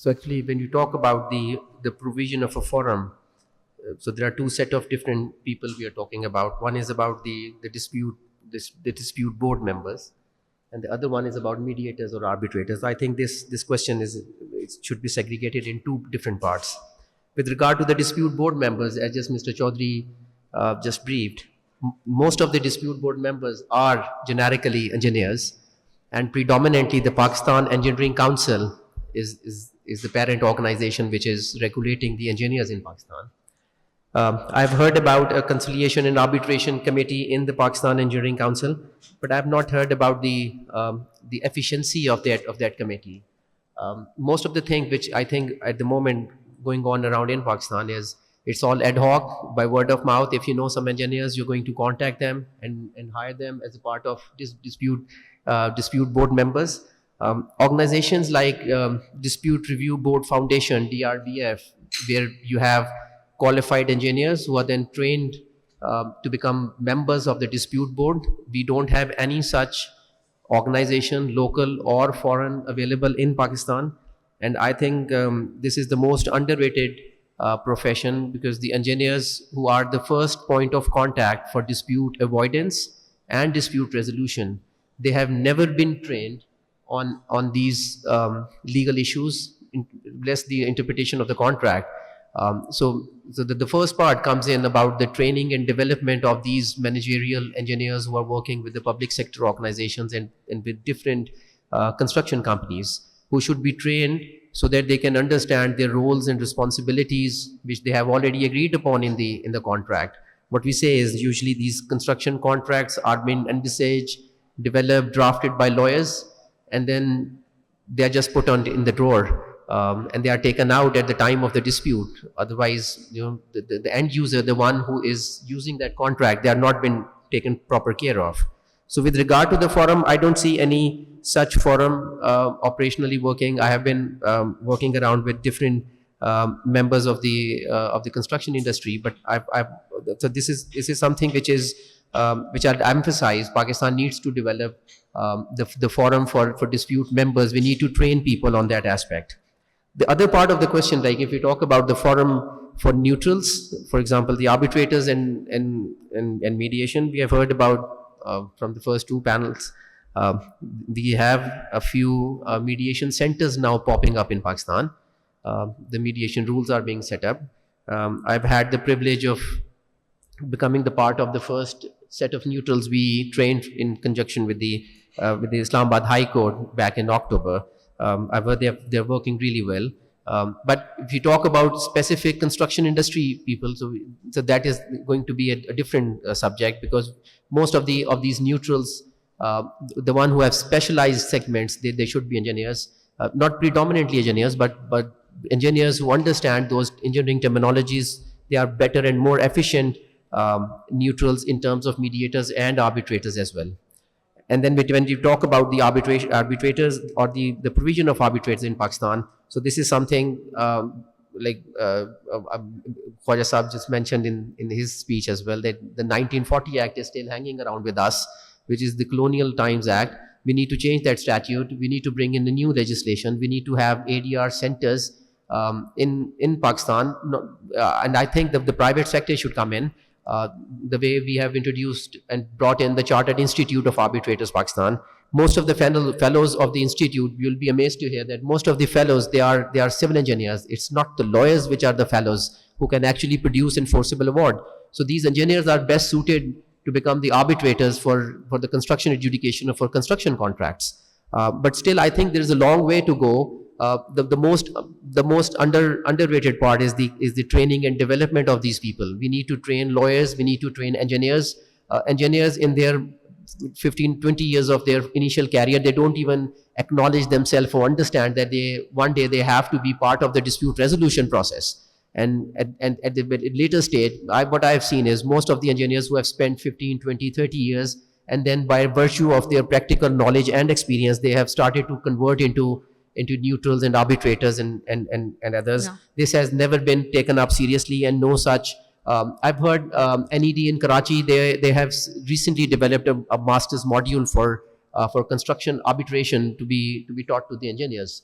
So actually, when you talk about the provision of a forum, so there are two set of different people we are talking about. One is about the dispute board members, and the other one is about mediators or arbitrators. I think this question it should be segregated in two different parts. With regard to the dispute board members, as just Mr. Chaudhary just briefed, most of the dispute board members are generically engineers, and predominantly the Pakistan Engineering Council is the parent organization which is regulating the engineers in Pakistan. I've heard about a conciliation and arbitration committee in the Pakistan Engineering Council, but I've not heard about the efficiency of that committee. Most of the things which I think at the moment going on around in Pakistan is it's all ad hoc by word of mouth. If you know some engineers, you're going to contact them and hire them as a part of dispute board members. Organizations like Dispute Review Board Foundation, DRBF, where you have qualified engineers who are then trained to become members of the dispute board. We don't have any such organization, local or foreign, available in Pakistan. And I think this is the most underrated profession, because the engineers who are the first point of contact for dispute avoidance and dispute resolution, they have never been trained on these legal issues, less the interpretation of the contract. So the first part comes in about the training and development of these managerial engineers who are working with the public sector organizations and with different construction companies, who should be trained so that they can understand their roles and responsibilities, which they have already agreed upon in the contract. What we say is usually these construction contracts are being envisaged, developed, drafted by lawyers, and then they are just put in the drawer. And they are taken out at the time of the dispute. Otherwise, the end user, the one who is using that contract, they are not been taken proper care of. So with regard to the forum, I don't see any such forum operationally working. I have been working around with different members of the construction industry, but so this is something which I'll emphasize. Pakistan needs to develop the forum for dispute members. We need to train people on that aspect. The other part of the question, like if you talk about the forum for neutrals, for example, the arbitrators and mediation, we have heard about from the first two panels. We have a few mediation centers now popping up in Pakistan. The mediation rules are being set up. I've had the privilege of becoming the part of the first set of neutrals we trained in conjunction with the Islamabad High Court back in October. I've heard they're working really well. But if you talk about specific construction industry people, so that is going to be a different subject, because most of these neutrals, the one who have specialized segments, they should be engineers, not predominantly engineers, but engineers who understand those engineering terminologies. They are better and more efficient neutrals in terms of mediators and arbitrators as well. And then when you talk about the arbitrators or the provision of arbitrators in Pakistan, so this is something like Khwaja Saab just mentioned in his speech as well, that the 1940 Act is still hanging around with us, which is the Colonial Times Act. We need to change that statute. We need to bring in the new legislation. We need to have ADR centers in Pakistan. And I think that the private sector should come in. The way we have introduced and brought in the Chartered Institute of Arbitrators Pakistan, most of the fellows of the institute, you'll be amazed to hear that most of the fellows, they are civil engineers. It's not the lawyers which are the fellows who can actually produce enforceable award. So these engineers are best suited to become the arbitrators for the construction adjudication or for construction contracts. But still, I think there is a long way to go. The most underrated part is the training and development of these people. We need to train lawyers. We need to train engineers. Engineers in their 15-20 years of their initial career, they don't even acknowledge themselves or understand that one day they have to be part of the dispute resolution process. And at the later stage, what I've seen is most of the engineers who have spent 15, 20, 30 years, and then by virtue of their practical knowledge and experience, they have started to convert into neutrals and arbitrators and others. Yeah. This has never been taken up seriously, and no such. I've heard NED in Karachi, they have recently developed a master's module for construction arbitration to be taught to the engineers.